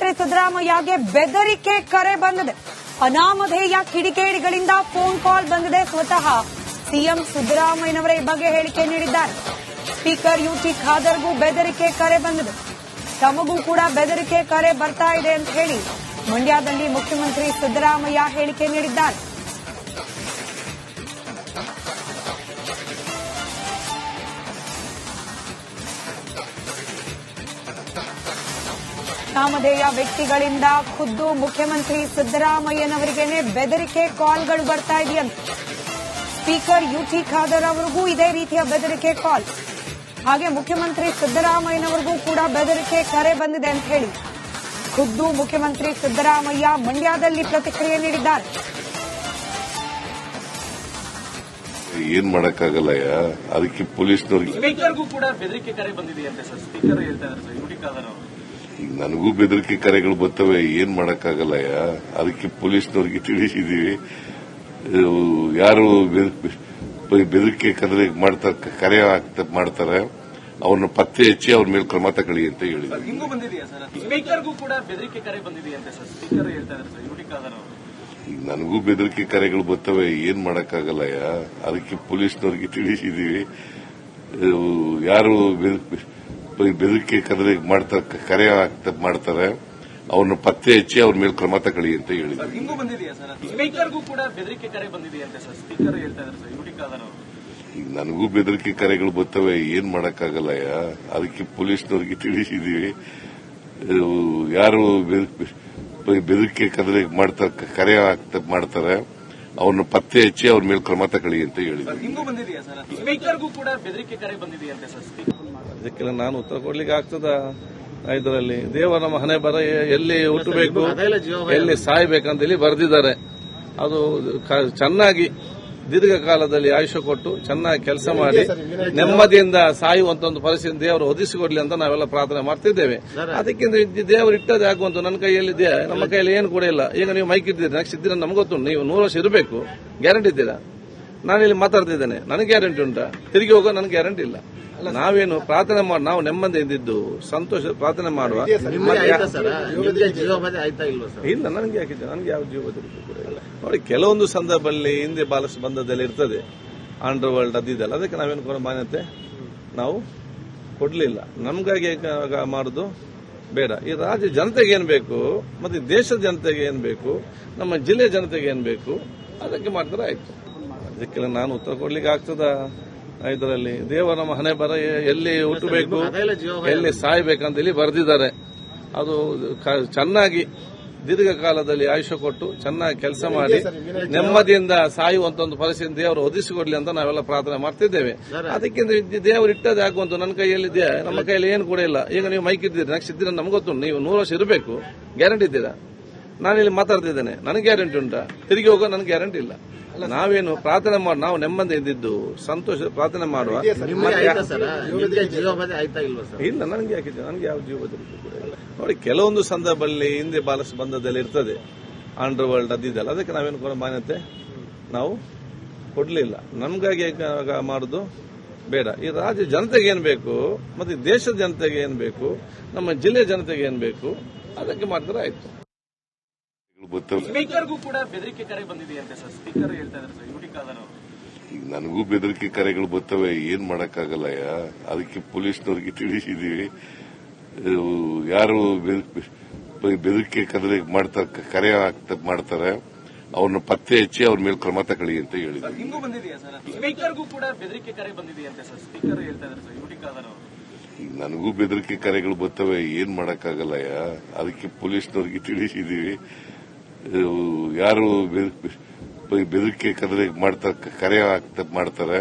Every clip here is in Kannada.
ಮುಖ್ಯಮಂತ್ರಿ ಸಿದ್ದರಾಮಯ್ಯಗೆ ಬೆದರಿಕೆ ಕರೆ ಬಂದಿದೆ. ಅನಾಮಧೇಯ ಕಿಡಿಗೇಡಿಗಳಿಂದ ಫೋನ್ ಕಾಲ್ ಬಂದಿದೆ. ಸ್ವತಃ ಸಿಎಂ ಸಿದ್ದರಾಮಯ್ಯನವರೇ ಈ ಬಗ್ಗೆ ಹೇಳಿಕೆ ನೀಡಿದ್ದಾರೆ. ಸ್ಪೀಕರ್ ಯುಟಿ ಖಾದರ್ಗೂ ಬೆದರಿಕೆ ಕರೆ ಬಂದಿದೆ. ತಮಗೂ ಕೂಡ ಬೆದರಿಕೆ ಕರೆ ಬರ್ತಾ ಇದೆ ಅಂತ ಹೇಳಿ ಮಂಡ್ಯದಲ್ಲಿ ಮುಖ್ಯಮಂತ್ರಿ ಸಿದ್ದರಾಮಯ್ಯ ಹೇಳಿಕೆ ನೀಡಿದ್ದಾರೆ. ನಾಮಧೇಯ ವ್ಯಕ್ತಿಗಳಿಂದ ಖುದ್ದು ಮುಖ್ಯಮಂತ್ರಿ ಸಿದ್ದರಾಮಯ್ಯನವರಿಗೇನೆ ಬೆದರಿಕೆ ಕಾಲ್ಗಳು ಬರ್ತಾ ಇದೆಯಂತೆ. ಸ್ಪೀಕರ್ ಯುಟಿ ಖಾದರ್ ಅವರಿಗೂ ಇದೇ ರೀತಿಯ ಬೆದರಿಕೆ ಕಾಲ್, ಹಾಗೆ ಮುಖ್ಯಮಂತ್ರಿ ಸಿದ್ದರಾಮಯ್ಯನವರಿಗೂ ಕೂಡ ಬೆದರಿಕೆ ಕರೆ ಬಂದಿದೆ ಅಂತ ಹೇಳಿ ಖುದ್ದು ಮುಖ್ಯಮಂತ್ರಿ ಸಿದ್ದರಾಮಯ್ಯ ಮಂಡ್ಯದಲ್ಲಿ ಪ್ರತಿಕ್ರಿಯೆ ನೀಡಿದ್ದಾರೆ. ಏನ್ ಮಾಡಕ್ಕಾಗಲ್ಲಯ್ಯ, ಅದಕ್ಕೆ ಪೊಲೀಸ್ನವ್ರಿಗೆ ಸ್ಪೀಕರ್ಗೂ ಕೂಡ ಬೆದರಿಕೆ ಕರೆ ಬಂದಿದೆಯಂತೆ ಸರ್. ಸ್ಪೀಕರ್ ಹೇಳ್ತಾ ಇದ್ದಾರೆ ಸರ್, ಯುಟಿ ಖಾದರ್ ಅವರು. ಈಗ ನನಗೂ ಬೆದರಿಕೆ ಕರೆಗಳು ಬರ್ತವೆ, ಏನ್ ಮಾಡಕ್ಕಾಗಲ್ಲಯ್ಯ, ಅದಕ್ಕೆ ಪೊಲೀಸ್ನವ್ರಿಗೆ ತಿಳಿಸಿದೀವಿ. ಯಾರು ಬೆದರಿಕೆ ಕರೆ ಮಾಡ್ತಾರೆ ಅವ್ರನ್ನ ಪತ್ತೆ ಹಚ್ಚಿ ಅವ್ರ ಮೇಲೆ ಕ್ರಮ ತಗೊಳ್ಳಿ ಅಂತ ಹೇಳಿದ್ರು. ಹಿಂಗೂ ಬಂದಿದೆಯಾ ಸರ್? ಸ್ಪೀಕರ್ಗೂ ಕೂಡ ಬೆದರಿಕೆ ಕರೆ ಬಂದಿದೆಯಂತೆ ಸರ್. ಸ್ಪೀಕರ್ ಹೇಳ್ತಾ ಇದ್ದಾರೆ ಸರ್, ಯುಟಿ ಖಾದರ್ ಅವರು. ಈಗ ನನಗೂ ಬೆದರಿಕೆ ಕರೆಗಳು ಬರ್ತವೆ, ಏನ್ ಮಾಡಕ್ಕಾಗಲ್ಲಯ್ಯ, ಅದಕ್ಕೆ ಪೊಲೀಸ್ನವ್ರಿಗೆ ತಿಳಿಸಿದೀವಿ. ಯಾರು ಬೆದರಿಕೆ ಕರೆ ಮಾಡ್ತಾರೆ ಅವ್ರನ್ನ ಪತ್ತೆ ಹಚ್ಚಿ ಅವ್ರ ಮೇಲೆ ಕ್ರಮ ತಗೊಳ್ಳಿ ಅಂತ ಹೇಳಿದ್ರು. ಹಿಂಗೂ ಬಂದಿದೆಯಾ ಸರ್? ಸ್ಪೀಕರ್ಗೂ ಕೂಡ ಬೆದರಿಕೆ ಕರೆ ಬಂದಿದೆಯಂತೆ ಸರ್. ಸ್ಪೀಕರ್ ಹೇಳ್ತಾ ಇದ್ದಾರೆ ಸರ್, ಯುಟಿ ಖಾದರ್ ಅವರು. ಈಗ ನನಗೂ ಬೆದರಿಕೆ ಕರೆಗಳು ಬರ್ತವೆ, ಏನ್ ಮಾಡಕ್ಕಾಗಲ್ಲಯ್ಯ, ಅದಕ್ಕೆ ಪೊಲೀಸ್ನವ್ರಿಗೆ ತಿಳಿಸಿದೀವಿ. ಯಾರು ಬೆದರಿಕೆ ಕರೆ ಮಾಡ್ತಾರೆ ಅವ್ರನ್ನ ಪತ್ತೆ ಹಚ್ಚಿ ಅವ್ರ ಮೇಲೆ ಕ್ರಮ ತಗೊಳ್ಳಿ ಅಂತ ಹೇಳಿದ್ರು. ಹಿಂಗೂ ಬಂದಿದೆಯಾ ಸರ್? ಸ್ಪೀಕರ್ಗೂ ಕೂಡ ಬೆದರಿಕೆ ಕರೆ ಬಂದಿದೆಯಂತೆ ಸರ್. ಅದಕ್ಕೆಲ್ಲ ನಾನು ಉತ್ತರ ಕೊಡ್ಲಿಕ್ಕೆ ಆಗ್ತದ? ಇದರಲ್ಲಿ ದೇವರ ಹಣೆ ಬರ ಎಲ್ಲಿ ಹುಟ್ಟಬೇಕು ಎಲ್ಲಿ ಸಾಯ್ಬೇಕಂತ ಹೇಳಿ ಬರೆದಿದ್ದಾರೆ. ಅದು ಚೆನ್ನಾಗಿ ದೀರ್ಘಕಾಲದಲ್ಲಿ ಆಯುಷ್ಯ ಕೊಟ್ಟು ಚೆನ್ನಾಗಿ ಕೆಲಸ ಮಾಡಿ ನೆಮ್ಮದಿಯಿಂದ ಸಾಯುವಂತ ಒಂದು ಪರಿಸ್ಥಿತಿ ದೇವರು ಒದಗಿಸಿಕೊಡ್ಲಿ ಅಂತ ನಾವೆಲ್ಲ ಪ್ರಾರ್ಥನೆ ಮಾಡ್ತಿದ್ದೇವೆ. ಅದಕ್ಕಿಂತ ದೇವರು ಇಟ್ಟದೇ ಆಗುವಂತ ನನ್ನ ಕೈಯಲ್ಲಿದೆ, ನಮ್ಮ ಕೈಯಲ್ಲಿ ಏನು ಕೂಡ ಇಲ್ಲ. ಈಗ ನೀವು ಮೈಕ್ ಇದ್ದೀರಿ, ನೆಕ್ಸ್ಟ್ ಇದ್ದೀರ ನಮ್ಗೆ ಗೊತ್ತು, ನೀವು 100 ವರ್ಷ ಇರಬೇಕು, ಗ್ಯಾರಂಟಿ ಇದ್ದೀರಾ? ನಾನಿಲ್ಲಿ ಮಾತಾಡ್ತಿದ್ದೇನೆ, ನನಗೆ ಗ್ಯಾರಂಟಿ ಉಂಟಾ? ತಿರುಗಿ ಹೋಗೋ ನನಗೆ ಗ್ಯಾರಂಟಿ ಇಲ್ಲ. ನಾವೇನು ಪ್ರಾರ್ಥನೆ ಮಾಡಿ ನಾವು ನೆಮ್ಮದಿಯಿಂದಿದ್ದು ಸಂತೋಷ ಪ್ರಾರ್ಥನೆ ಮಾಡುವ. ಇಲ್ಲ, ನನಗೆ ಯಾಕಿದೆ, ನನಗೆ ಯಾವ ಜೀವ ಬದುಕು ಕೂಡ ಇಲ್ಲ. ನೋಡಿ, ಕೆಲವೊಂದು ಸಂದರ್ಭದಲ್ಲಿ ಹಿಂದೆ ಬಾಲಸ್ ಬಂಧದಲ್ಲಿ ಇರ್ತದೆ, ಅಂಡರ್ ವರ್ಲ್ಡ್ ಅದಿದೆಲ್ಲ, ಅದಕ್ಕೆ ನಾವೇನು ಕೂಡ ಮಾನ್ಯತೆ ನಾವು ಕೊಡ್ಲಿಲ್ಲ. ನಮ್ಗಾಗಿ ಮಾಡುದು ಬೇಡ. ಈ ರಾಜ್ಯ ಜನತೆಗೆ ಏನ್ ಬೇಕು ಮತ್ತೆ ದೇಶದ ಜನತೆಗೆ ಏನ್ ಬೇಕು, ನಮ್ಮ ಜಿಲ್ಲೆಯ ಜನತೆಗೆ ಏನ್ ಬೇಕು ಅದಕ್ಕೆ ಮಾಡಿದ್ರೆ ಆಯ್ತು. ಅದಕ್ಕೆಲ್ಲ ನಾನು ಉತ್ತರ ಕೊಡ್ಲಿಕ್ಕೆ ಆಗ್ತದ? ಇದರಲ್ಲಿ ದೇವರ ಹಣೆ ಬರ ಎಲ್ಲಿ ಹುಟ್ಟಬೇಕು ಎಲ್ಲಿ ಸಾಯ್ಬೇಕಂತ ಹೇಳಿ ಬರೆದಿದ್ದಾರೆ. ಅದು ಚೆನ್ನಾಗಿ ದೀರ್ಘಕಾಲದಲ್ಲಿ ಆಯುಷ್ಯ ಕೊಟ್ಟು ಚೆನ್ನಾಗಿ ಕೆಲಸ ಮಾಡಿ ನೆಮ್ಮದಿಯಿಂದ ಸಾಯುವಂತ ಒಂದು ಪರಿಸ್ಥಿತಿ ದೇವರು ಒದಗಿಸಿಕೊಡ್ಲಿ ಅಂತ ನಾವೆಲ್ಲ ಪ್ರಾರ್ಥನೆ ಮಾಡ್ತಿದ್ದೇವೆ. ಅದಕ್ಕಿಂತ ದೇವರು ಇಟ್ಟದೇ ಆಗುವಂತ ನನ್ನ ಕೈಯಲ್ಲಿದೆ, ನಮ್ಮ ಕೈಯಲ್ಲಿ ಏನು ಕೂಡ ಇಲ್ಲ. ಈಗ ನೀವು ಮೈಕ್ ಇದ್ದೀರಿ, ನೆಕ್ಸ್ಟ್ ಇದ್ದೀರ ನಮ್ಗೆ ಗೊತ್ತು, ನೀವು 100 ವರ್ಷ ಇರಬೇಕು, ಗ್ಯಾರಂಟಿ ಇದ್ದೀರಾ? ನಾನಿಲ್ಲಿ ಮಾತಾಡ್ತಿದ್ದೇನೆ, ನನಗೆ ಗ್ಯಾರಂಟಿ ಉಂಟಾ? ತಿರುಗಿ ಹೋಗೋ ನನಗೆ ಗ್ಯಾರಂಟಿ ಇಲ್ಲ. ನಾವೇನು ಪ್ರಾರ್ಥನೆ ಮಾಡಿ ನಾವು ನೆಮ್ಮದಿಯಿಂದಿದ್ದು ಸಂತೋಷ ಪ್ರಾರ್ಥನೆ ಮಾಡುವ. ಇಲ್ಲ, ನನಗೆ ಯಾಕಿದೆ, ನನಗೆ ಯಾವ ಜೀವ ಬದುಕು ಕೂಡ ಇಲ್ಲ. ನೋಡಿ, ಕೆಲವೊಂದು ಸಂದರ್ಭದಲ್ಲಿ ಹಿಂದೆ ಬಾಲಸ್ ಬಂಧದಲ್ಲಿ ಇರ್ತದೆ, ಅಂಡರ್ ವರ್ಲ್ಡ್ ಅದಿದೆಲ್ಲ, ಅದಕ್ಕೆ ನಾವೇನು ಕೂಡ ಮಾನ್ಯತೆ ನಾವು ಕೊಡ್ಲಿಲ್ಲ. ನಮ್ಗಾಗಿ ಮಾಡುದು ಬೇಡ. ಈ ರಾಜ್ಯ ಜನತೆಗೆ ಏನ್ ಬೇಕು ಮತ್ತೆ ದೇಶದ ಜನತೆಗೆ ಏನ್ ಬೇಕು, ನಮ್ಮ ಜಿಲ್ಲೆಯ ಜನತೆಗೆ ಏನ್ ಬೇಕು ಅದಕ್ಕೆ ಮಾಡಿದ್ರೆ ಆಯ್ತು. ಸ್ಪೀಕರ್ಗೂ ಕೂಡ ಬೆದರಿಕೆ ಕರೆ ಬಂದಿದೆಯಂತೆ ಸರ್. ಸ್ಪೀಕರ್ ಹೇಳ್ತಾ ಇದ್ದಾರೆ ಸರ್, ಯುಟಿ ಖಾದರ್ ಅವರು. ಈಗ ನನಗೂ ಬೆದರಿಕೆ ಕರೆಗಳು ಬರ್ತವೆ, ಏನ್ ಮಾಡಕ್ಕಾಗಲ್ಲಯ್ಯ, ಅದಕ್ಕೆ ಪೊಲೀಸ್ನವ್ರಿಗೆ ತಿಳಿಸಿದೀವಿ. ಯಾರು ಬೆದರಿಕೆ ಕರೆ ಮಾಡ್ತಾರೆ ಅವ್ರನ್ನ ಪತ್ತೆ ಹಚ್ಚಿ ಅವ್ರ ಮೇಲೆ ಕ್ರಮ ತಗೊಳ್ಳಿ ಅಂತ ಹೇಳಿದ್ರು. ಹಿಂಗೂ ಬಂದಿದೆಯಾ ಸರ್? ಸ್ಪೀಕರ್ಗೂ ಕೂಡ ಬೆದರಿಕೆ ಕರೆ ಬಂದಿದೆಯಂತೆ ಸರ್. ಸ್ಪೀಕರ್ ಹೇಳ್ತಾ ಇದ್ದಾರೆ ಸರ್, ಯುಟಿ ಖಾದರ್ ಅವರು. ಈಗ ನನಗೂ ಬೆದರಿಕೆ ಕರೆಗಳು ಬರ್ತವೆ, ಏನ್ ಮಾಡಕ್ಕಾಗಲ್ಲಯ್ಯ, ಅದಕ್ಕೆ ಪೊಲೀಸ್ನವ್ರಿಗೆ ತಿಳಿಸಿದೀವಿ. ಯಾರು ಬೆದರಿಕೆ ಕರೆ ಮಾಡ್ತಾರೆ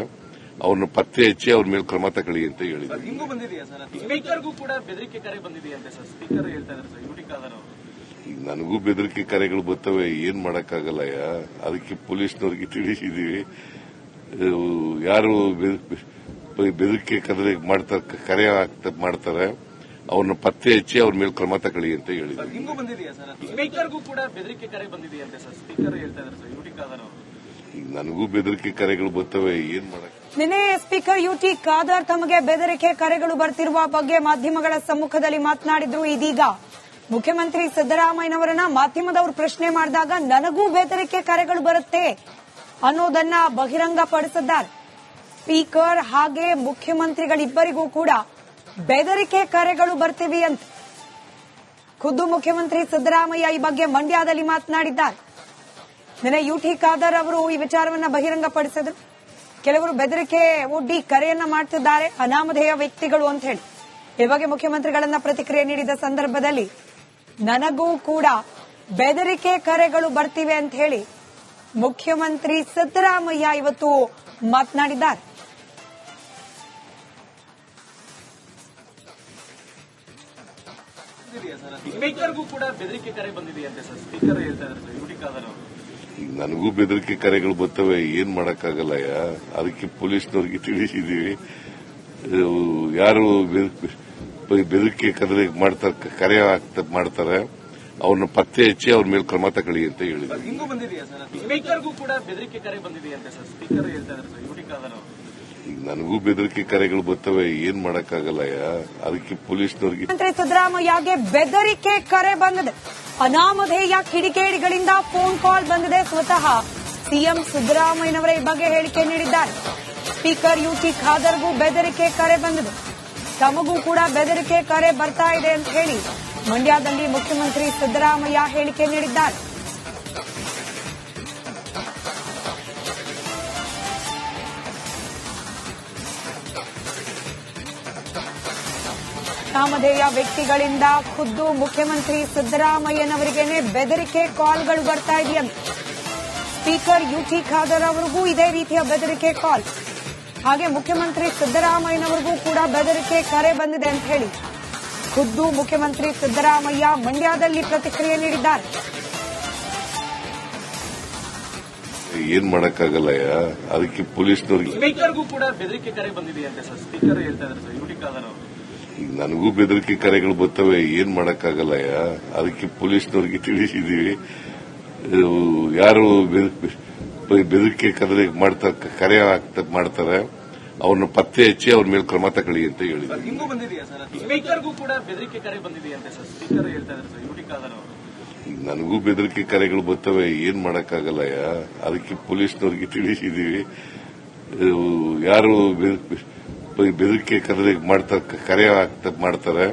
ಅವ್ರನ್ನ ಪತ್ತೆ ಹಚ್ಚಿ ಅವ್ರ ಮೇಲೆ ಕ್ರಮ ತಗೊಳ್ಳಿ ಅಂತ ಹೇಳಿದ್ರು. ಹಿಂಗೂ ಬಂದಿದೆಯಾ ಸರ್? ಸ್ಪೀಕರ್ಗೂ ಕೂಡ ಬೆದರಿಕೆ ಕರೆ ಬಂದಿದೆಯಂತೆ ಸರ್. ಸ್ಪೀಕರ್ ಹೇಳ್ತಾ ಇದ್ದಾರೆ ಸರ್, ಯುಟಿ ಖಾದರ್ ಅವರು. ಈಗ ನನಗೂ ಬೆದರಿಕೆ ಕರೆಗಳು ಬರ್ತವೆ, ಏನ್ ಮಾಡಕ್ಕಾಗಲ್ಲಯ್ಯ, ಅದಕ್ಕೆ ಪೊಲೀಸ್ನವ್ರಿಗೆ ತಿಳಿಸಿದೀವಿ. ಯಾರು ಬೆದರಿಕೆ ಕರೆ ಮಾಡ್ತಾರೆ ಅವ್ರನ್ನ ಪತ್ತೆ ಹಚ್ಚಿ ಅವ್ರ ಮೇಲೆ ಕ್ರಮ ತಗೊಳ್ಳಿ ಅಂತ ಹೇಳಿದ್ರು. ಹಿಂಗೂ ಬಂದಿದೆಯಾ ಸರ್? ಸ್ಪೀಕರ್ಗೂ ಕೂಡ ಬೆದರಿಕೆ ಕರೆ ಬಂದಿದೆಯಂತೆ ಸರ್. ಸ್ಪೀಕರ್ ಹೇಳ್ತಾ ಇದ್ದಾರೆ ಸರ್, ಯುಟಿ ಖಾದರ್ ಅವರು. ಈಗ ನನಗೂ ಬೆದರಿಕೆ ಕರೆಗಳು ಬರ್ತವೆ, ಏನ್ ಮಾಡಕ್. ನಿನ್ನೆ ಸ್ಪೀಕರ್ ಯುಟಿ ಖಾದರ್ ತಮಗೆ ಬೆದರಿಕೆ ಕರೆಗಳು ಬರ್ತಿರುವ ಬಗ್ಗೆ ಮಾಧ್ಯಮಗಳ ಸಮ್ಮುಖದಲ್ಲಿ ಮಾತನಾಡಿದ್ರು. ಇದೀಗ ಮುಖ್ಯಮಂತ್ರಿ ಸಿದ್ದರಾಮಯ್ಯನವರನ್ನ ಮಾಧ್ಯಮದವರು ಪ್ರಶ್ನೆ ಮಾಡಿದಾಗ ನನಗೂ ಬೆದರಿಕೆ ಕರೆಗಳು ಬರುತ್ತೆ ಅನ್ನೋದನ್ನ ಬಹಿರಂಗಪಡಿಸಿದ್ದಾರೆ. ಸ್ಪೀಕರ್ ಹಾಗೆ ಮುಖ್ಯಮಂತ್ರಿಗಳಿಬ್ಬರಿಗೂ ಕೂಡ ಬೆದರಿಕೆ ಕರೆಗಳು ಬರ್ತಿವೆ ಅಂತ ಖುದ್ದು ಮುಖ್ಯಮಂತ್ರಿ ಸಿದ್ದರಾಮಯ್ಯ ಈ ಬಗ್ಗೆ ಮಂಡ್ಯದಲ್ಲಿ ಮಾತನಾಡಿದ್ದಾರೆ. ನಿನ್ನೆ ಯುಟಿ ಖಾದರ್ ಅವರು ಈ ವಿಚಾರವನ್ನ ಬಹಿರಂಗಪಡಿಸಿದ್ರು. ಕೆಲವರು ಬೆದರಿಕೆ ಒಡ್ಡಿ ಕರೆಯನ್ನ ಮಾಡ್ತಿದ್ದಾರೆ, ಅನಾಮಧೇಯ ವ್ಯಕ್ತಿಗಳು ಅಂತ ಹೇಳಿ. ಈ ಬಗ್ಗೆ ಮುಖ್ಯಮಂತ್ರಿಗಳನ್ನ ಪ್ರತಿಕ್ರಿಯೆ ನೀಡಿದ ಸಂದರ್ಭದಲ್ಲಿ ನನಗೂ ಕೂಡ ಬೆದರಿಕೆ ಕರೆಗಳು ಬರ್ತಿವೆ ಅಂತ ಹೇಳಿ ಮುಖ್ಯಮಂತ್ರಿ ಸಿದ್ದರಾಮಯ್ಯ ಇವತ್ತು ಮಾತನಾಡಿದ್ದಾರೆ. ಸ್ಪೀಕರ್ಗೂ ಕೂಡ ಬೆದರಿಕೆ ಕರೆ ಬಂದಿದೆಯಂತೆ ಸರ್. ಸ್ಪೀಕರ್ ಹೇಳ್ತಾ ಇದ್ದಾರೆ ಸರ್, ಯುಟಿ ಖಾದರ್ ಅವರು. ನನಗೂ ಬೆದರಿಕೆ ಕರೆಗಳು ಬರ್ತವೆ, ಏನ್ ಮಾಡಕ್ಕಾಗಲ್ಲ. ಅದಕ್ಕೆ ಪೊಲೀಸ್ನವ್ರಿಗೆ ತಿಳಿಸಿದೀವಿ. ಯಾರು ಬೆದರಿಕೆ ಕರೆ ಮಾಡ್ತಾರೆ ಅವ್ರನ್ನ ಪತ್ತೆ ಹಚ್ಚಿ ಅವ್ರ ಮೇಲೆ ಕ್ರಮ ತಗೊಳ್ಳಿ ಅಂತ ಹೇಳಿದ್ರು. ಹಿಂಗೂ ಬಂದಿದೆಯಾ ಸರ್? ಸ್ಪೀಕರ್ಗೂ ಕೂಡ ಬೆದರಿಕೆ ಕರೆ ಬಂದಿದೆಯಂತೆ ಸರ್. ಸ್ಪೀಕರ್ ಹೇಳ್ತಾ ಇದ್ದಾರೆ ಸರ್, ಯುಟಿ ಖಾದರ್ ಅವರು. ನನಗೂ ಬೆದರಿಕೆ ಕರೆಗಳು ಬರ್ತವೆ, ಏನ್ ಮಾಡಕ್ಕಾಗಲ್ಲ. ಅದಕ್ಕೆ ಪೊಲೀಸ್ನವ್ರಿಗೆ ಮುಖ್ಯಮಂತ್ರಿ ಸಿದ್ದರಾಮಯ್ಯಗೆ ಬೆದರಿಕೆ ಕರೆ ಬಂದಿದೆ. ಅನಾಮಧೇಯ ಕಿಡಿಗೇಡಿಗಳಿಂದ ಫೋನ್ ಕಾಲ್ ಬಂದಿದೆ. ಸ್ವತಃ ಸಿಎಂ ಸಿದ್ದರಾಮಯ್ಯನವರೇ ಈ ಬಗ್ಗೆ ಹೇಳಿಕೆ ನೀಡಿದ್ದಾರೆ. ಸ್ಪೀಕರ್ ಯುಟಿ ಖಾದರ್ಗೂ ಬೆದರಿಕೆ ಕರೆ ಬಂದಿದೆ. ತಮಗೂ ಕೂಡ ಬೆದರಿಕೆ ಕರೆ ಬರ್ತಾ ಇದೆ ಅಂತ ಹೇಳಿ ಮಂಡ್ಯದಲ್ಲಿ ಮುಖ್ಯಮಂತ್ರಿ ಸಿದ್ದರಾಮಯ್ಯ ಹೇಳಿಕೆ ನೀಡಿದ್ದಾರೆ. ಅನಾಮಧೇಯ ವ್ಯಕ್ತಿಗಳಿಂದ ಖುದ್ದು ಮುಖ್ಯಮಂತ್ರಿ ಸಿದ್ದರಾಮಯ್ಯನವರಿಗೇನೆ ಬೆದರಿಕೆ ಕಾಲ್ಗಳು ಬರ್ತಾ ಇದೆಯಂತೆ. ಸ್ಪೀಕರ್ ಯುಟಿ ಖಾದರ್ ಅವರಿಗೂ ಇದೇ ರೀತಿಯ ಬೆದರಿಕೆ ಕಾಲ್. ಹಾಗೆ ಮುಖ್ಯಮಂತ್ರಿ ಸಿದ್ದರಾಮಯ್ಯನವರಿಗೂ ಕೂಡ ಬೆದರಿಕೆ ಕರೆ ಬಂದಿದೆ ಅಂತ ಹೇಳಿ ಖುದ್ದು ಮುಖ್ಯಮಂತ್ರಿ ಸಿದ್ದರಾಮಯ್ಯ ಮಂಡ್ಯದಲ್ಲಿ ಪ್ರತಿಕ್ರಿಯೆ ನೀಡಿದ್ದಾರೆ. ಏನ್ ಮಾಡಕ್ಕಾಗಲ್ಲ. ಅದಕ್ಕೆ ಪೊಲೀಸ್ನವ್ರಿಗೆ ಸ್ಪೀಕರ್ಗೂ ಕೂಡ ಬೆದರಿಕೆ ಕರೆ ಬಂದಿದೆಯಂತೆ ಸರ್. ಸ್ಪೀಕರ್ ಹೇಳ್ತಾ ಇದ್ದಾರೆ ಸರ್, ಯುಟಿ ಖಾದರ್ ಅವರು. ನನಗೂ ಬೆದರಿಕೆ ಕರೆಗಳು ಬರ್ತವೆ, ಏನ್ ಮಾಡಕ್ಕಾಗಲ್ಲ. ಅದಕ್ಕೆ ಪೊಲೀಸ್ನವ್ರಿಗೆ ತಿಳಿಸಿದೀವಿ. ಯಾರು ಬೆದರಿಕೆ ಕರೆ ಮಾಡ್ತಾರೆ ಅವ್ರನ್ನ ಪತ್ತೆ ಹಚ್ಚಿ ಅವ್ರ ಮೇಲೆ ಕ್ರಮ ತಗೊಳ್ಳಿ ಅಂತ ಹೇಳಿದ್ರು. ಹಿಂಗೂ ಬಂದಿದೆಯಾ ಸರ್? ಸ್ಪೀಕರ್ಗೂ ಕೂಡ ಬೆದರಿಕೆ ಕರೆ ಬಂದಿದೆಯಂತೆ ಸರ್. ಸ್ಪೀಕರ್ ಹೇಳ್ತಾ ಇದ್ದಾರೆ ಸರ್, ಯುಟಿ ಖಾದರ್ ಅವರು. ನನಗೂ ಬೆದರಿಕೆ ಕರೆಗಳು ಬರ್ತವೆ, ಏನ್ ಮಾಡಕ್ಕಾಗಲ್ಲ. ಅದಕ್ಕೆ ಪೊಲೀಸ್ನವ್ರಿಗೆ ತಿಳಿಸಿದೀವಿ. ಯಾರು ಬೆದರಿಕೆ ಕರೆ ಮಾಡ್ತಾರೆ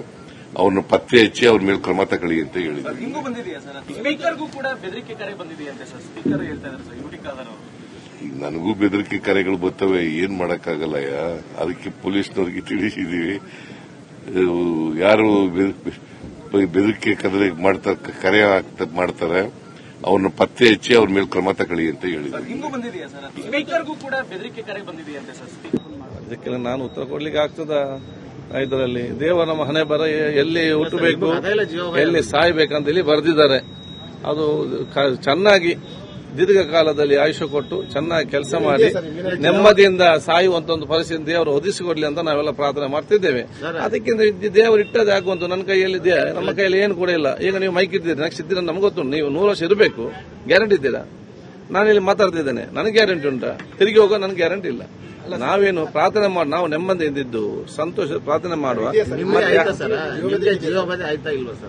ಅವ್ರನ್ನ ಪತ್ತೆ ಹಚ್ಚಿ ಅವ್ರ ಮೇಲೆ ಕ್ರಮ ತಗೊಳ್ಳಿ ಅಂತ ಹೇಳಿದ್ರು. ಹಿಂಗೂ ಬಂದಿದೆಯಾ ಸರ್? ಸ್ಪೀಕರ್ಗೂ ಕೂಡ ಬೆದರಿಕೆ ಕರೆ ಬಂದಿದೆಯಂತೆ ಸರ್. ಸ್ಪೀಕರ್ ಹೇಳ್ತಾ ಇದ್ದಾರೆ ಸರ್, ಯುಟಿ ಖಾದರ್ ಅವರು. ನನಗೂ ಬೆದರಿಕೆ ಕರೆಗಳು ಬರ್ತವೆ, ಏನ್ ಮಾಡಕ್ಕಾಗಲ್ಲ. ಅದಕ್ಕೆ ಪೊಲೀಸ್ನವ್ರಿಗೆ ತಿಳಿಸಿದೀವಿ. ಯಾರು ಬೆದರಿಕೆ ಕರೆ ಮಾಡ್ತಾರೆ ಅವ್ರನ್ನ ಪತ್ತೆ ಹಚ್ಚಿ ಅವ್ರ ಮೇಲೆ ಕ್ರಮ ತಗೊಳ್ಳಿ ಅಂತ ಹೇಳಿದ್ರು. ಹಿಂಗೂ ಬಂದಿದೆಯಾ ಸರ್? ಸ್ಪೀಕರ್ಗೂ ಕೂಡ ಬೆದರಿಕೆ ಕರೆ ಬಂದಿದೆಯಂತೆ ಸರ್. ಅದಕ್ಕೆ ನಾನು ಉತ್ತರ ಕೊಡ್ಲಿಕ್ಕೆ ಆಗ್ತದ? ಇದರಲ್ಲಿ ದೇವರ ನಮ್ಮ ಹಣೆ ಬರ ಎಲ್ಲಿ ಹುಟ್ಟಬೇಕು ಎಲ್ಲಿ ಸಾಯ್ಬೇಕಂತ ಹೇಳಿ ಬರೆದಿದ್ದಾರೆ. ಅದು ಚೆನ್ನಾಗಿ ದೀರ್ಘಕಾಲದಲ್ಲಿ ಆಯುಷ್ಯ ಕೊಟ್ಟು ಚೆನ್ನಾಗಿ ಕೆಲಸ ಮಾಡಿ ನೆಮ್ಮದಿಯಿಂದ ಸಾಯುವಂತ ಒಂದು ಪರಿಸ್ಥಿತಿ ದೇವರು ಒದಗಿಸಿಕೊಡ್ಲಿ ಅಂತ ನಾವೆಲ್ಲ ಪ್ರಾರ್ಥನೆ ಮಾಡ್ತಿದ್ದೇವೆ. ಅದಕ್ಕಿಂತ ದೇವರು ಇಟ್ಟದೇ ಆಗುವಂತ ನನ್ನ ಕೈಯಲ್ಲಿ ನಮ್ಮ ಕೈಯಲ್ಲಿ ಏನು ಕೂಡ ಇಲ್ಲ. ಈಗ ನೀವು ಮೈಕ್ ಇದ್ದೀರಿ, ನೆಕ್ಸ್ಟ್ ಇದ್ದೀರ ನಮ್ಗೆ ಗೊತ್ತು. ನೀವು 100 ವರ್ಷ ಇರಬೇಕು, ಗ್ಯಾರಂಟಿ ಇದ್ದೀರಾ? ನಾನಿಲ್ಲಿ ಮಾತಾಡ್ತಿದ್ದೇನೆ, ನನಗೆ ಗ್ಯಾರಂಟಿ ಉಂಟಾ? ತಿರುಗಿ ಹೋಗೋ ನನಗೆ ಗ್ಯಾರಂಟಿ ಇಲ್ಲ. ನಾವೇನು ಪ್ರಾರ್ಥನೆ ಮಾಡಿ ನಾವು ನೆಮ್ಮದಿಯಿಂದಿದ್ದು ಸಂತೋಷ ಪ್ರಾರ್ಥನೆ ಮಾಡುವ.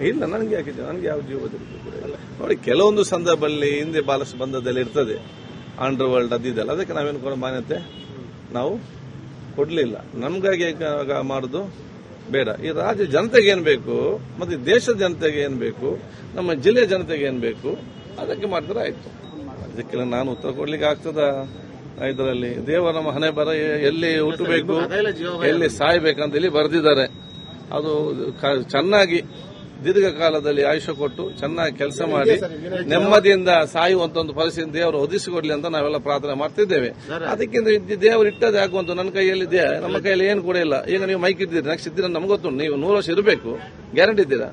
ಇಲ್ಲ, ನನಗೆ ಯಾಕಿದೆ? ನನಗೆ ಯಾವ ಜೀವ ಬದುಕು ಕೂಡ ಇಲ್ಲ. ನೋಡಿ, ಕೆಲವೊಂದು ಸಂದರ್ಭದಲ್ಲಿ ಹಿಂದೆ ಬಾಲಸ ಬಂಧದಲ್ಲಿ ಇರ್ತದೆ, ಅಂಡರ್ ವರ್ಲ್ಡ್ ಅದಿದೆಲ್ಲ. ಅದಕ್ಕೆ ನಾವೇನು ಮಾನ್ಯತೆ ನಾವು ಕೊಡ್ಲಿಲ್ಲ. ನಮ್ಗಾಗಿ ಮಾಡುದು ಬೇಡ. ಈ ರಾಜ್ಯ ಜನತೆಗೆ ಏನ್ ಬೇಕು ಮತ್ತೆ ದೇಶದ ಜನತೆಗೆ ಏನ್ ಬೇಕು, ನಮ್ಮ ಜಿಲ್ಲೆಯ ಜನತೆಗೆ ಏನ್ ಬೇಕು ಅದಕ್ಕೆ ಮಾಡಿದ್ರೆ ಆಯ್ತು. ಅದಕ್ಕೆಲ್ಲ ನಾನು ಉತ್ತರ ಕೊಡ್ಲಿಕ್ಕೆ ಆಗ್ತದ? ಇದರಲ್ಲಿ ದೇವರ ನಮ್ಮ ಹಣೆ ಬರ ಎಲ್ಲಿ ಹುಟ್ಟಬೇಕು ಎಲ್ಲಿ ಸಾಯ್ಬೇಕಂತ ಹೇಳಿ ಬರೆದಿದ್ದಾರೆ. ಅದು ಚೆನ್ನಾಗಿ ದೀರ್ಘಕಾಲದಲ್ಲಿ ಆಯುಷ್ಯ ಕೊಟ್ಟು ಚೆನ್ನಾಗಿ ಕೆಲಸ ಮಾಡಿ ನೆಮ್ಮದಿಯಿಂದ ಸಾಯುವಂತ ಒಂದು ಪರಿಸ್ಥಿತಿ ದೇವರು ಒದಗಿಸಿಕೊಡ್ಲಿ ಅಂತ ನಾವೆಲ್ಲ ಪ್ರಾರ್ಥನೆ ಮಾಡ್ತಿದ್ದೇವೆ. ಅದಕ್ಕಿಂತ ದೇವರು ಇಟ್ಟದೇ ಆಗುವಂತ ನನ್ನ ಕೈಯಲ್ಲಿ ನಮ್ಮ ಕೈಯಲ್ಲಿ ಏನು ಕೂಡ ಇಲ್ಲ. ಈಗ ನೀವು ಮೈಕ್ ಇದ್ದೀರಿ, ನೆಕ್ಸ್ಟ್ ಇದ್ದೀರ ನಮ್ಗೆ ಗೊತ್ತು. ನೀವು 100 ವರ್ಷ ಇರಬೇಕು, ಗ್ಯಾರಂಟಿ ಇದ್ದೀರಾ?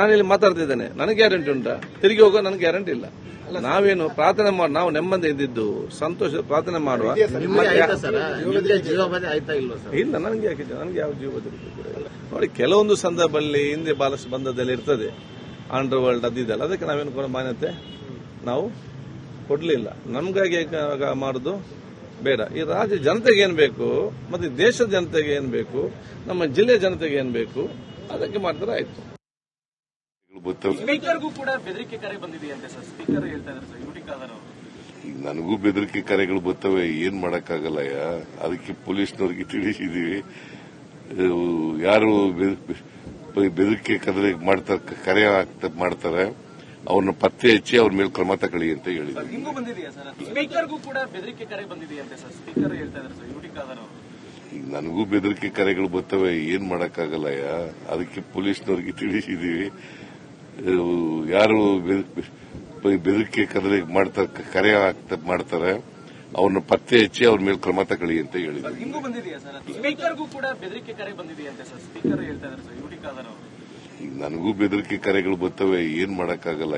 ನಾನಿಲ್ಲಿ ಮಾತಾಡ್ತಿದ್ದೇನೆ, ನನಗೆ ಗ್ಯಾರಂಟಿ ಉಂಟಾ? ತಿರುಗಿ ಹೋಗೋ ನನಗೆ ಗ್ಯಾರಂಟಿ ಇಲ್ಲ. ನಾವೇನು ಪ್ರಾರ್ಥನೆ ಮಾಡಿ ನಾವು ನೆಮ್ಮದಿಯಿಂದಿದ್ದು ಸಂತೋಷ ಪ್ರಾರ್ಥನೆ ಮಾಡುವ. ಇಲ್ಲ, ನನಗೆ ಯಾಕಿದೆ? ನನಗೆ ಯಾವ ಜೀವ ಬದುಕು ಕೂಡ ಇಲ್ಲ. ನೋಡಿ, ಕೆಲವೊಂದು ಸಂದರ್ಭದಲ್ಲಿ ಹಿಂದೆ ಬಾಲಸ ಬಂಧದಲ್ಲಿ ಇರ್ತದೆ, ಅಂಡರ್ ವರ್ಲ್ಡ್ ಅದಿದೆಲ್ಲ. ಅದಕ್ಕೆ ನಾವೇನು ಮಾನ್ಯತೆ ನಾವು ಕೊಡ್ಲಿಲ್ಲ. ನಮ್ಗಾಗಿ ಮಾಡುದು ಬೇಡ. ಈ ರಾಜ್ಯ ಜನತೆಗೆ ಏನ್ ಬೇಕು ಮತ್ತೆ ದೇಶದ ಜನತೆಗೆ ಏನ್ ಬೇಕು, ನಮ್ಮ ಜಿಲ್ಲೆಯ ಜನತೆಗೆ ಏನ್ ಬೇಕು ಅದಕ್ಕೆ ಮಾಡಿದ್ರೆ ಆಯ್ತು. ಬರ್ತವೆ. ಸ್ಪೀಕರ್ಗೂ ಕೂಡ ಬೆದರಿಕೆ ಕರೆ ಬಂದಿದೆಯಂತೆ ಸರ್. ಸ್ಪೀಕರ್ ಹೇಳ್ತಾ ಇದ್ದಾರೆ ಸರ್, ಯುಟಿ ಖಾದರ್ ಅವರು. ಈಗ ನನಗೂ ಬೆದರಿಕೆ ಕರೆಗಳು ಬರ್ತವೆ, ಏನ್ ಮಾಡಕ್ಕಾಗಲ್ಲ. ಅದಕ್ಕೆ ಪೊಲೀಸ್ನವ್ರಿಗೆ ತಿಳಿಸಿದೀವಿ. ಯಾರು ಬೆದರಿಕೆ ಕರೆ ಮಾಡ್ತಾರೆ ಅವ್ರನ್ನ ಪತ್ತೆ ಹಚ್ಚಿ ಅವ್ರ ಮೇಲೆ ಕ್ರಮ ತಗೊಳ್ಳಿ ಅಂತ ಹೇಳಿದ್ರು. ನಿಮಗೂ ಬಂದಿದೆಯಾ ಸರ್? ಸ್ಪೀಕರ್ಗೂ ಕೂಡ ಬೆದರಿಕೆ ಕರೆ ಬಂದಿದೆಯಂತೆ ಸರ್. ಸ್ಪೀಕರ್ ಹೇಳ್ತಾ ಇದ್ದಾರೆ ಸರ್, ಯುಟಿ ಖಾದರ್ ಅವರು. ಈಗ ನನಗೂ ಬೆದರಿಕೆ ಕರೆಗಳು ಬರ್ತವೆ, ಏನ್ ಮಾಡಕ್ಕಾಗಲ್ಲ. ಅದಕ್ಕೆ ಪೊಲೀಸ್ನವ್ರಿಗೆ ತಿಳಿಸಿದೀವಿ. ಯಾರು ಬೆದರಿಕೆ ಕರೆ ಮಾಡ್ತಾರೆ ಅವ್ರನ್ನ ಪತ್ತೆ ಹಚ್ಚಿ ಅವ್ರ ಮೇಲೆ ಕ್ರಮ ತಗೊಳ್ಳಿ ಅಂತ ಹೇಳಿದ್ರು. ನಿಮಗೂ ಬಂದಿದೆಯಾ ಸರ್? ಸ್ಪೀಕರ್ಗೂ ಕೂಡ ಬೆದರಿಕೆ ಕರೆ ಬಂದಿದೆಯಂತೆ ಸರ್. ಸ್ಪೀಕರ್ ಹೇಳ್ತಾ ಇದ್ದಾರೆ ಸರ್, ಯುಟಿ ಖಾದರ್ ಅವರು. ಈಗ ನನಗೂ ಬೆದರಿಕೆ ಕರೆಗಳು ಬರ್ತವೆ, ಏನ್ ಮಾಡಕ್ಕಾಗಲ್ಲ.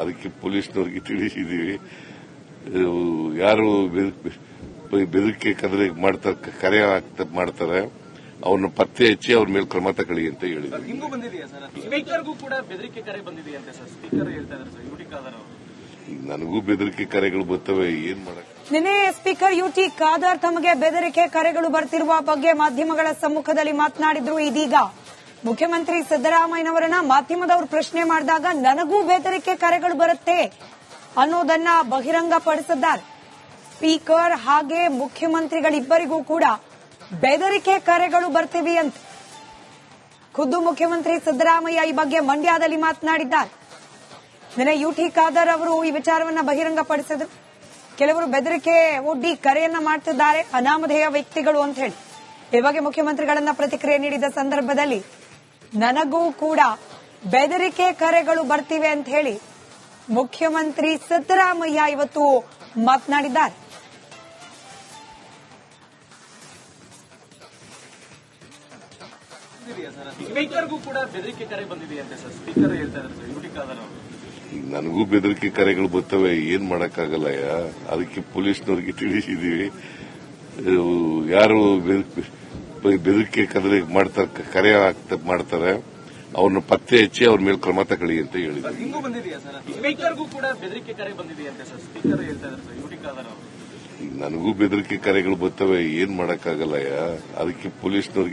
ಅದಕ್ಕೆ ಪೊಲೀಸ್ನವ್ರಿಗೆ ತಿಳಿಸಿದೀವಿ. ಯಾರು ಬೆದರಿಕೆ ಕರೆ ಮಾಡ್ತಾರೆ ಅವ್ರನ್ನ ಪತ್ತೆ ಹಚ್ಚಿ ಅವ್ರ ಮೇಲೆ ಕ್ರಮ ತಗೊಳ್ಳಿ ಅಂತ ಹೇಳಿದ್ರು. ನಿಮಗೂ ಬಂದಿದೆಯಾ ಸರ್? ಸ್ಪೀಕರ್ಗೂ ಕೂಡ ಬೆದರಿಕೆ ಕರೆ ಬಂದಿದೆಯಂತೆ ಸರ್. ಸ್ಪೀಕರ್ ಹೇಳ್ತಾ ಇದ್ದಾರೆ ಸರ್, ಯುಟಿ ಖಾದರ್ ಅವರು. ಈಗ ನನಗೂ ಬೆದರಿಕೆ ಕರೆಗಳು ಬರ್ತವೆ, ಏನ್ ಮಾಡಕ್. ನಿನ್ನೆ ಸ್ಪೀಕರ್ ಯುಟಿ ಖಾದರ್ ತಮಗೆ ಬೆದರಿಕೆ ಕರೆಗಳು ಬರ್ತಿರುವ ಬಗ್ಗೆ ಮಾಧ್ಯಮಗಳ ಸಮ್ಮುಖದಲ್ಲಿ ಮಾತನಾಡಿದ್ರು. ಇದೀಗ ಮುಖ್ಯಮಂತ್ರಿ ಸಿದ್ದರಾಮಯ್ಯನವರನ್ನ ಮಾಧ್ಯಮದವರು ಪ್ರಶ್ನೆ ಮಾಡಿದಾಗ ನನಗೂ ಬೆದರಿಕೆ ಕರೆಗಳು ಬರುತ್ತೆ ಅನ್ನೋದನ್ನ ಬಹಿರಂಗಪಡಿಸಿದ್ದಾರೆ. ಸ್ಪೀಕರ್ ಹಾಗೆ ಮುಖ್ಯಮಂತ್ರಿಗಳಿಬ್ಬರಿಗೂ ಕೂಡ ಬೆದರಿಕೆ ಕರೆಗಳು ಬರ್ತಿವೆ ಅಂತ ಖುದ್ದು ಮುಖ್ಯಮಂತ್ರಿ ಸಿದ್ದರಾಮಯ್ಯ ಈ ಬಗ್ಗೆ ಮಂಡ್ಯದಲ್ಲಿ ಮಾತನಾಡಿದ್ದಾರೆ. ನಿನ್ನೆ ಯುಟಿ ಖಾದರ್ ಅವರು ಈ ವಿಚಾರವನ್ನ ಬಹಿರಂಗಪಡಿಸಿದ್ರು. ಕೆಲವರು ಬೆದರಿಕೆ ಒಡ್ಡಿ ಕರೆಯನ್ನ ಮಾಡ್ತಿದ್ದಾರೆ, ಅನಾಮಧೇಯ ವ್ಯಕ್ತಿಗಳು ಅಂತ ಹೇಳಿ. ಈ ಬಗ್ಗೆ ಮುಖ್ಯಮಂತ್ರಿಗಳನ್ನ ಪ್ರತಿಕ್ರಿಯೆ ನೀಡಿದ ಸಂದರ್ಭದಲ್ಲಿ ನನಗೂ ಕೂಡ ಬೆದರಿಕೆ ಕರೆಗಳು ಬರ್ತಿವೆ ಅಂತ ಹೇಳಿ ಮುಖ್ಯಮಂತ್ರಿ ಸಿದ್ದರಾಮಯ್ಯ ಇವತ್ತು ಮಾತನಾಡಿದ್ದಾರೆ. ಸ್ಪೀಕರ್ಗೂ ಕೂಡ ಬೆದರಿಕೆ ಕರೆ ಬಂದಿದೆಯಂತೆ ಸರ್. ಸ್ಪೀಕರ್ ಹೇಳ್ತಾ ಇದ್ದಾರೆ ಸರ್, ಯುಟಿ ಖಾದರ್ ಅವರು. ಈಗ ನನಗೂ ಬೆದರಿಕೆ ಕರೆಗಳು ಬರ್ತವೆ, ಏನ್ ಮಾಡಕ್ಕಾಗಲ್ಲ. ಅದಕ್ಕೆ ಪೊಲೀಸ್ನವ್ರಿಗೆ ತಿಳಿಸಿದೀವಿ. ಯಾರು ಬೆದರಿಕೆ ಕರೆ ಮಾಡ್ತಾರೆ ಅವ್ರನ್ನ ಪತ್ತೆ ಹಚ್ಚಿ ಅವ್ರ ಮೇಲೆ ಕ್ರಮ ತಗೊಳ್ಳಿ ಅಂತ ಹೇಳಿದ್ರು. ನಿಮಗೂ ಬಂದಿದೆಯಾ ಸರ್? ಸ್ಪೀಕರ್ಗೂ ಕೂಡ ಬೆದರಿಕೆ ಕರೆ ಬಂದಿದೆಯಂತೆ ಸರ್. ಸ್ಪೀಕರ್ ಹೇಳ್ತಾ ಇದ್ದಾರೆ ಸರ್, ಯುಟಿ ಖಾದರ್ ಅವರು. ಈಗ ನನಗೂ ಬೆದರಿಕೆ ಕರೆಗಳು ಬರ್ತವೆ, ಏನ್ ಮಾಡಕ್ಕಾಗಲ್ಲ. ಅದಕ್ಕೆ ಪೊಲೀಸ್ನವ್ರಿಗೆ